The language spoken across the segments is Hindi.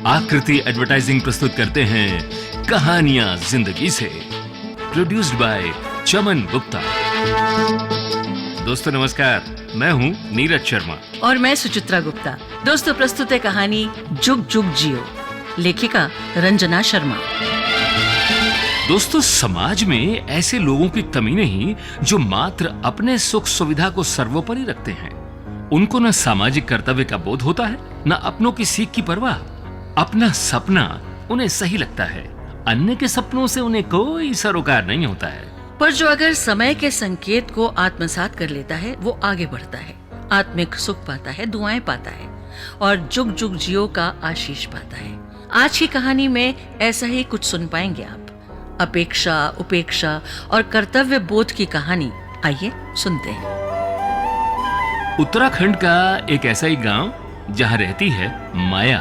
आकृति एडवर्टाइजिंग प्रस्तुत करते हैं कहानियां जिंदगी से, प्रोड्यूस्ड बाय चमन गुप्ता। दोस्तों नमस्कार, मैं हूं नीरज शर्मा और मैं सुचित्रा गुप्ता। दोस्तों प्रस्तुत है कहानी जुग जुग जियो, लेखिका रंजना शर्मा। दोस्तों, समाज में ऐसे लोगों की कमी नहीं जो मात्र अपने सुख सुविधा को सर्वोपरि रखते हैं। उनको न सामाजिक कर्तव्य का बोध होता है, न अपनों की सीख की परवाह। अपना सपना उन्हें सही लगता है, अन्य के सपनों से उन्हें कोई सरोकार नहीं होता है। पर जो अगर समय के संकेत को आत्मसात कर लेता है, वो आगे बढ़ता है, आत्मिक सुख पाता है, दुआएं पाता है और जुग जुग जियो का आशीष पाता है। आज की कहानी में ऐसा ही कुछ सुन पाएंगे आप। अपेक्षा, उपेक्षा और कर्तव्य बोध की कहानी, आइए सुनते हैं। उत्तराखंड का एक ऐसा ही गांव जहां रहती है माया।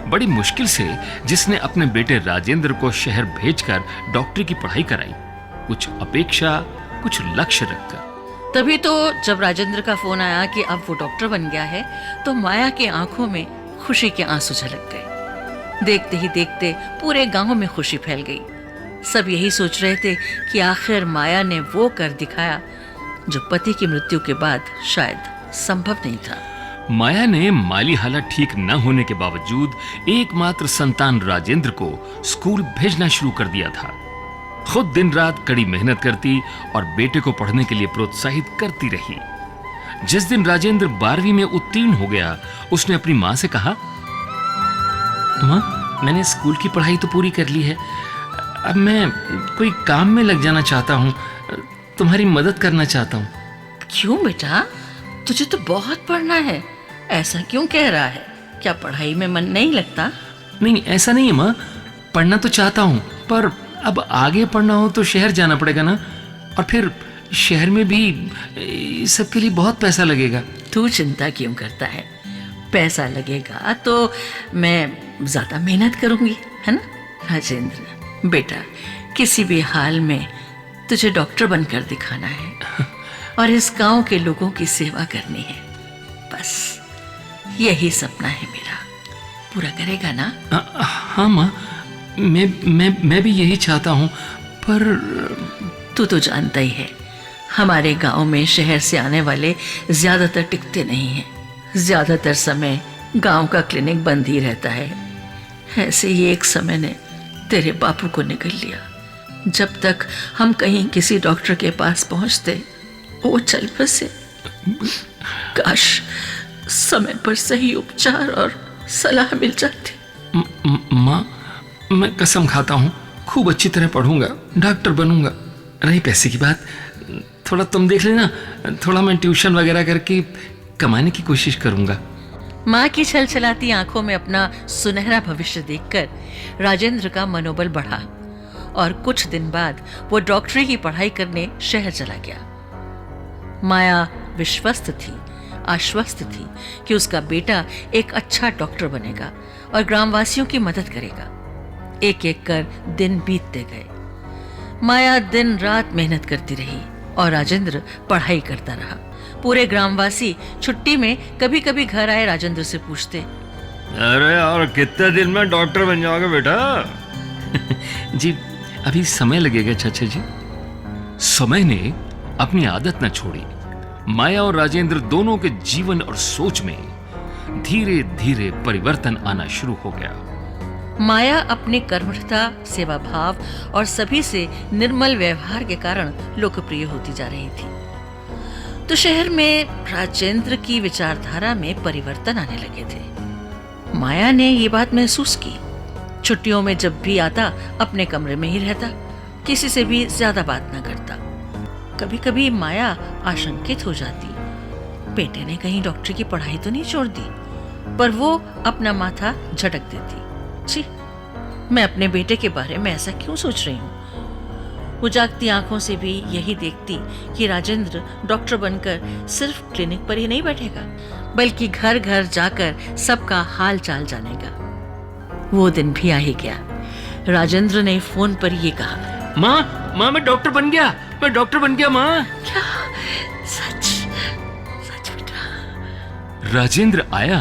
बड़ी मुश्किल से जिसने अपने बेटे राजेंद्र को शहर भेजकर डॉक्टरी की पढ़ाई कराई, कुछ अपेक्षा, कुछ लक्ष्य रखकर। तभी तो जब राजेंद्र का फोन आया कि अब वो डॉक्टर बन गया है, तो माया के आंखों में खुशी के आंसू झलक गए। देखते ही देखते पूरे गांव में खुशी फैल गई। सब यही सोच रहे थे कि आखिर माया ने वो कर दिखाया जो पति की मृत्यु के बाद शायद संभव नहीं था। माया ने माली हालत ठीक न होने के बावजूद एकमात्र संतान राजेंद्र को स्कूल भेजना शुरू कर दिया था। खुद दिन रात कड़ी मेहनत करती और बेटे को पढ़ने के लिए प्रोत्साहित करती रही। जिस दिन राजेंद्र 12वीं में उत्तीर्ण हो गया, उसने अपनी माँ से कहा, माँ, मैंने स्कूल की पढ़ाई तो पूरी कर ली है, अब मैं कोई काम में लग जाना चाहता हूँ, तुम्हारी मदद करना चाहता हूँ। क्यों बेटा, तुझे तो बहुत पढ़ना है, ऐसा क्यों कह रहा है? क्या पढ़ाई में मन नहीं लगता? नहीं, ऐसा नहीं है माँ, पढ़ना तो चाहता हूँ, पर अब आगे पढ़ना हो तो शहर जाना पड़ेगा ना, और फिर शहर में भी सबके लिए बहुत पैसा लगेगा। तू चिंता क्यों करता है? पैसा लगेगा तो मैं ज्यादा मेहनत करूंगी, है ना? राजेंद्र बेटा, किसी भी हाल में तुझे डॉक्टर बनकर दिखाना है और इस गांव के लोगों की सेवा करनी है। बस यही सपना है मेरा, पूरा करेगा ना? हाँ माँ, मैं भी यही चाहता हूँ, पर तू तो जानता ही है, हमारे गांव में शहर से आने वाले ज्यादातर टिकते नहीं हैं। ज्यादातर समय गांव का क्लिनिक बंद ही रहता है। ऐसे ही एक समय ने तेरे बापू को निगल लिया। जब तक हम कहीं किसी डॉक्टर के पास पहुंचते, वो चल बसे। काश समय पर सही उपचार और सलाह मिल जाती। माँ, मैं कसम खाता हूँ, खूब अच्छी तरह पढ़ूंगा, डॉक्टर बनूंगा। रही पैसे की बात, थोड़ा तुम देख लेना, थोड़ा मैं ट्यूशन वगैरह करके कमाने की कोशिश करूंगा। माँ की छलछलाती आंखों में अपना सुनहरा भविष्य देखकर राजेंद्र का मनोबल बढ़ा और कुछ दिन बाद वो डॉक्टरी की पढ़ाई करने शहर चला गया। माया विश्वस्त थी, आश्वस्त थी कि उसका बेटा एक अच्छा डॉक्टर बनेगा और ग्रामवासियों की मदद करेगा। एक एक कर दिन बीतते गए। माया दिन रात मेहनत करती रही और राजेंद्र पढ़ाई करता रहा। पूरे ग्रामवासी छुट्टी में कभी कभी घर आए राजेंद्र से पूछते, अरे और कितने दिन में डॉक्टर बन जाओगे बेटा? जी अभी समय लगेगा चाचा जी। समय ने अपनी आदत न छोड़ी। माया और राजेंद्र दोनों के जीवन और सोच में धीरे धीरे परिवर्तन आना शुरू हो गया। माया अपनी कर्मठता, सेवा भाव और सभी से निर्मल व्यवहार के कारण लोकप्रिय होती जा रही थी। तो शहर में राजेंद्र की विचारधारा में परिवर्तन आने लगे थे। माया ने ये बात महसूस की। छुट्टियों में जब भी आता अपने कमरे में ही रहता, किसी से भी ज्यादा बात ना करता। कभी कभी माया आशंकित हो जाती, बेटे ने कहीं डॉक्टरी की पढ़ाई तो नहीं छोड़ दी, पर वो अपना माथा झटक देती। छी, मैं अपने बेटे के बारे में ऐसा क्यों सोच रही हूँ? वो जागती आंखों से भी यही देखती कि राजेंद्र डॉक्टर बनकर सिर्फ क्लिनिक पर ही नहीं बैठेगा, बल्कि घर घर जाकर सबका हाल चाल जानेगा। वो दिन भी आ ही गया। राजेंद्र ने फोन पर ये कहा, माँ मैं डॉक्टर बन गया माँ। क्या? सच बेटा? राजेंद्र आया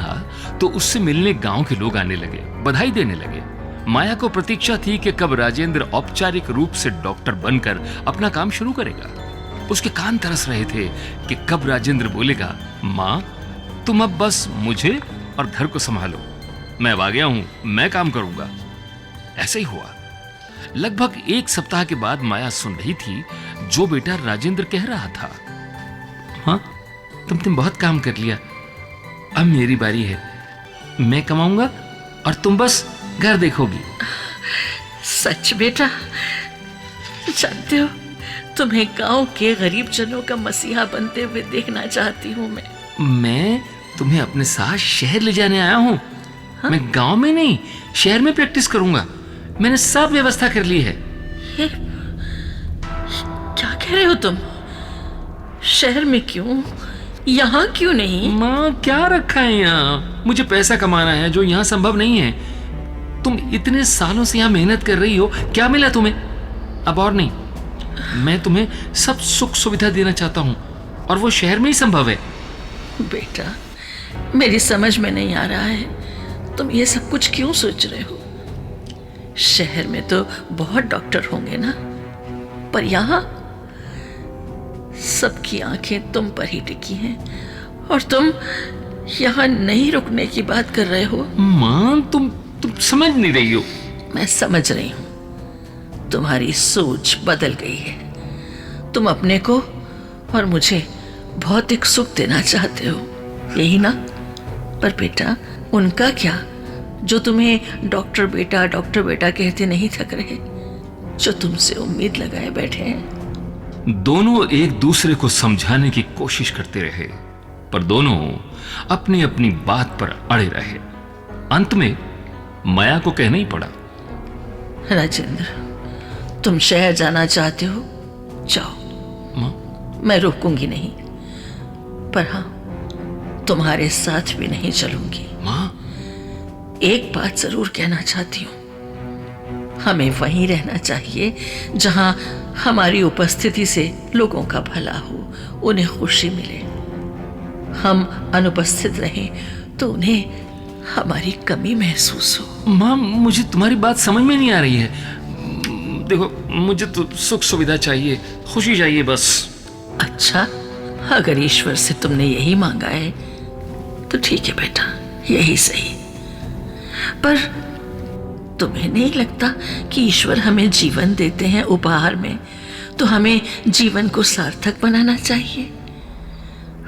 तो उससे मिलने गांव के लोग आने लगे, बधाई देने लगे। माया को प्रतीक्षा थी कि कब राजेंद्र औपचारिक रूप से डॉक्टर बनकर अपना काम शुरू करेगा। उसके कान तरस रहे थे कि कब राजेंद्र बोलेगा, माँ तुम अब बस मुझे और घर को संभालो, मैं अब आ गया हूं, मैं काम करूंगा। ऐसा ही हुआ। लगभग 1 सप्ताह के बाद माया सुन रही थी जो बेटा राजेंद्र कह रहा था, हाँ तुमने बहुत काम कर लिया, अब मेरी बारी है, मैं कमाऊंगा और तुम बस घर देखोगी। सच बेटा, जानते हो तुम्हें गांव के गरीब जनों का मसीहा बनते हुए देखना चाहती हूँ मैं तुम्हें अपने साथ शहर ले जाने आया हूँ। हाँ? मैं गांव में नहीं, शहर में प्रैक्टिस करूंगा। मैंने सब व्यवस्था कर ली है। ये क्या कह रहे हो तुम? शहर में क्यों, यहाँ क्यों नहीं? माँ क्या रखा है यहाँ? मुझे पैसा कमाना है जो यहाँ संभव नहीं है। तुम इतने सालों से यहाँ मेहनत कर रही हो, क्या मिला तुम्हें? अब और नहीं, मैं तुम्हें सब सुख सुविधा देना चाहता हूँ और वो शहर में ही संभव है। बेटा मेरी समझ में नहीं आ रहा है, तुम ये सब कुछ क्यों सोच रहे हो? शहर में तो बहुत डॉक्टर होंगे ना, पर यहाँ सबकी आंखें तुम पर ही टिकी हैं और तुम यहाँ नहीं रुकने की बात कर रहे हो। मां तुम समझ नहीं रही हो। मैं समझ रही हूँ, तुम्हारी सोच बदल गई है। तुम अपने को और मुझे भौतिक सुख देना चाहते हो, यही ना? पर बेटा उनका क्या जो तुम्हें डॉक्टर बेटा कहते नहीं थक रहे, जो तुमसे उम्मीद लगाए बैठे हैं। दोनों एक दूसरे को समझाने की कोशिश करते रहे, पर दोनों अपनी अपनी बात पर अड़े रहे। अंत में माया को कहना ही पड़ा, राजेंद्र तुम शहर जाना चाहते हो, जाओ, मैं रोकूंगी नहीं, पर हाँ तुम्हारे साथ भी नहीं चलूंगी। मां एक बात जरूर कहना चाहती हूं, हमें वहीं रहना चाहिए जहां हमारी उपस्थिति से लोगों का भला हो, उन्हें खुशी मिले। हम अनुपस्थित रहें तो उन्हें हमारी कमी महसूस हो। मां मुझे तुम्हारी बात समझ में नहीं आ रही है। देखो मुझे तो सुख सुविधा चाहिए, खुशी चाहिए बस। अच्छा, अगर ईश्वर से तुमने यही मांगा है तो ठीक है बेटा, यही सही। पर तुम्हें नहीं लगता कि ईश्वर हमें जीवन देते हैं उपहार में, तो हमें जीवन को सार्थक बनाना चाहिए?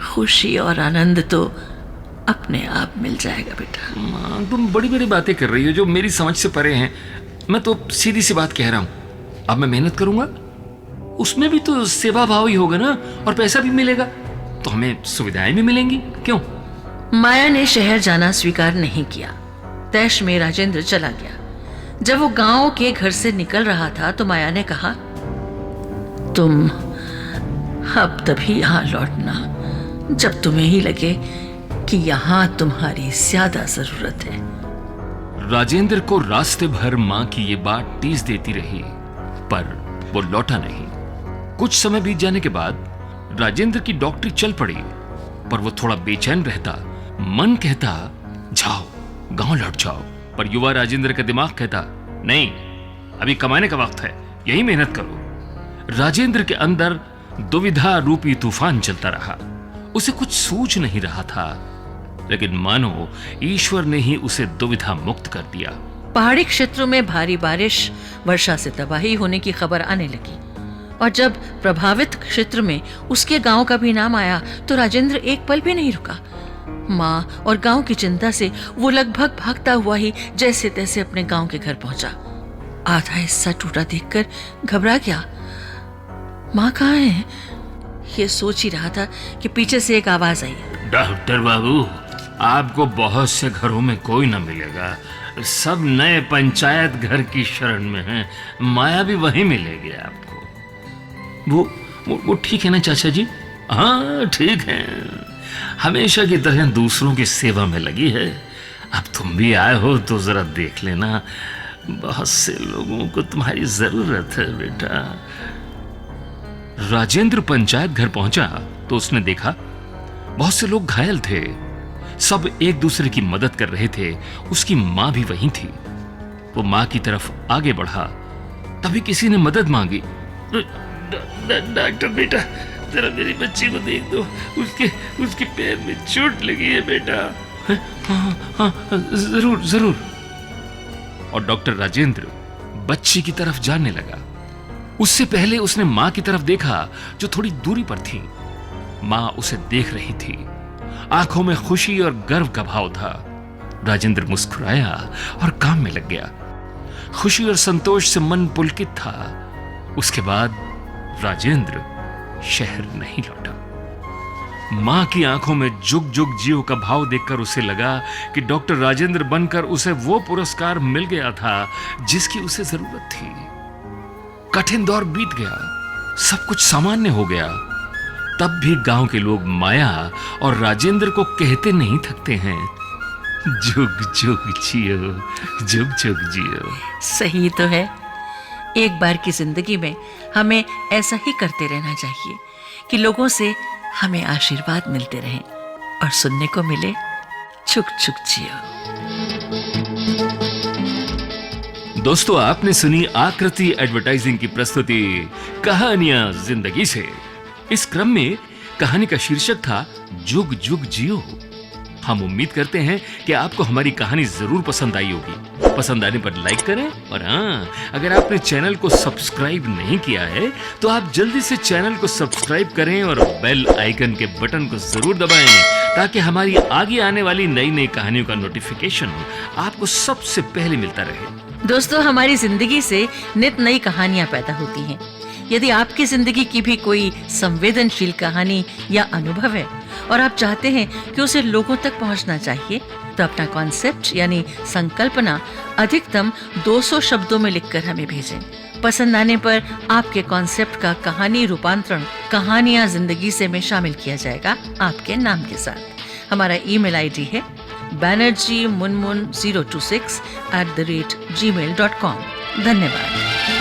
खुशी और आनंद तो अपने आप मिल जाएगा बेटा। मां तुम बड़ी बड़ी बातें कर रही हो जो मेरी समझ से परे हैं। मैं तो सीधी सी बात कह रहा हूं, अब मैं मेहनत करूंगा, उसमें भी तो सेवा भाव ही होगा ना, और पैसा भी मिलेगा तो हमें सुविधाएं भी मिलेंगी। क्यों? माया ने शहर जाना स्वीकार नहीं किया। तैश में राजेंद्र चला गया। जब वो गांव के घर से निकल रहा था तो माया ने कहा, तुम अब तभी यहां लौटना जब तुम्हें ही लगे कि यहां तुम्हारी ज्यादा जरूरत है। राजेंद्र को रास्ते भर मां की ये बात टीस देती रही, पर वो लौटा नहीं। कुछ समय बीत जाने के बाद राजेंद्र की डॉक्टरी चल पड़ी, पर वो थोड़ा बेचैन रहता। मन कहता जाओ, गांव लौट जाओ, पर युवा राजेंद्र का दिमाग कहता नहीं, अभी कमाने का वक्त है, यही मेहनत करो। राजेंद्र के अंदर दुविधा रूपी तूफान चलता रहा। उसे कुछ सूझ नहीं रहा था, लेकिन मानो ईश्वर ने ही उसे दुविधा मुक्त कर दिया। पहाड़ी क्षेत्रों में भारी बारिश, वर्षा से तबाही होने की खबर आने लगी, और जब प्रभावित क्षेत्र में उसके गांव का भी नाम आया तो राजेंद्र एक पल भी नहीं रुका। माँ और गांव की चिंता से वो लगभग भागता हुआ ही जैसे तैसे अपने गांव के घर पहुंचा। आधा हिस्सा टूटा देखकर घबरा गया। माँ कहाँ है? ये सोच ही रहा था कि पीछे से एक आवाज आई, डॉक्टर बाबू, आपको बहुत से घरों में कोई न मिलेगा, सब नए पंचायत घर की शरण में हैं, माया भी वहीं मिलेगी आपको। वो ठीक है ना चाचा जी? हाँ ठीक है, हमेशा की तरह दूसरों की सेवा में लगी है। अब तुम भी आए हो तो जरा देख लेना, बहुत से लोगों को तुम्हारी जरूरत है बेटा। राजेंद्र पंचायत घर पहुंचा तो उसने देखा बहुत से लोग घायल थे। सब एक दूसरे की मदद कर रहे थे। उसकी मां भी वहीं थी। वो मां की तरफ आगे बढ़ा, तभी किसी ने मदद मांगी। डॉक्टर बेटा, जरा मेरी बच्ची को देख दो, उसके पैर में चोट लगी है बेटा। हाँ, जरूर जरूर। और डॉक्टर राजेंद्र बच्ची की तरफ जाने लगा। उससे पहले उसने मां की तरफ देखा, जो थोड़ी दूरी पर थी। मां उसे देख रही थी। आंखों में खुशी और गर्व का भाव था। राजेंद्र मुस्कुराया और काम में लग गया। खुशी और संतोष से मन पुलकित था। उसके बाद राजेंद्र शहर नहीं लौटा। मां की आंखों में जुग जुग जियो का भाव देखकर उसे लगा कि डॉक्टर राजेंद्र बनकर उसे वो पुरस्कार मिल गया था जिसकी उसे जरूरत थी। कठिन दौर बीत गया, सब कुछ सामान्य हो गया। तब भी गांव के लोग माया और राजेंद्र को कहते नहीं थकते हैं, जुग जुग जियो, जुग जुग जियो। सही तो है। एक बार की जिंदगी में हमें ऐसा ही करते रहना चाहिए कि लोगों से हमें आशीर्वाद मिलते रहें और सुनने को मिले, जुग जुग जियो। दोस्तों, आपने सुनी आकृति एडवर्टाइजिंग की प्रस्तुति कहानियां जिंदगी से। इस क्रम में कहानी का शीर्षक था जुग जुग जियो। हम उम्मीद करते हैं कि आपको हमारी कहानी जरूर पसंद आई होगी। पसंद आने पर लाइक करें, और हाँ, अगर आपने चैनल को सब्सक्राइब नहीं किया है तो आप जल्दी से चैनल को सब्सक्राइब करें और बेल आइकन के बटन को जरूर दबाएं, ताकि हमारी आगे आने वाली नई नई कहानियों का नोटिफिकेशन आपको सबसे पहले मिलता रहे। दोस्तों, हमारी जिंदगी से नित नई कहानियां पैदा होती हैं। यदि आपकी जिंदगी की भी कोई संवेदनशील कहानी या अनुभव है और आप चाहते हैं कि उसे लोगों तक पहुंचना चाहिए, तो अपना कॉन्सेप्ट यानी संकल्पना अधिकतम 200 शब्दों में लिखकर हमें भेजें। पसंद आने पर आपके कॉन्सेप्ट का कहानी रूपांतरण कहानियां जिंदगी से में शामिल किया जाएगा आपके नाम के साथ। हमारा ईमेल आईडी है banerjeemunmun026@gmail.com। धन्यवाद।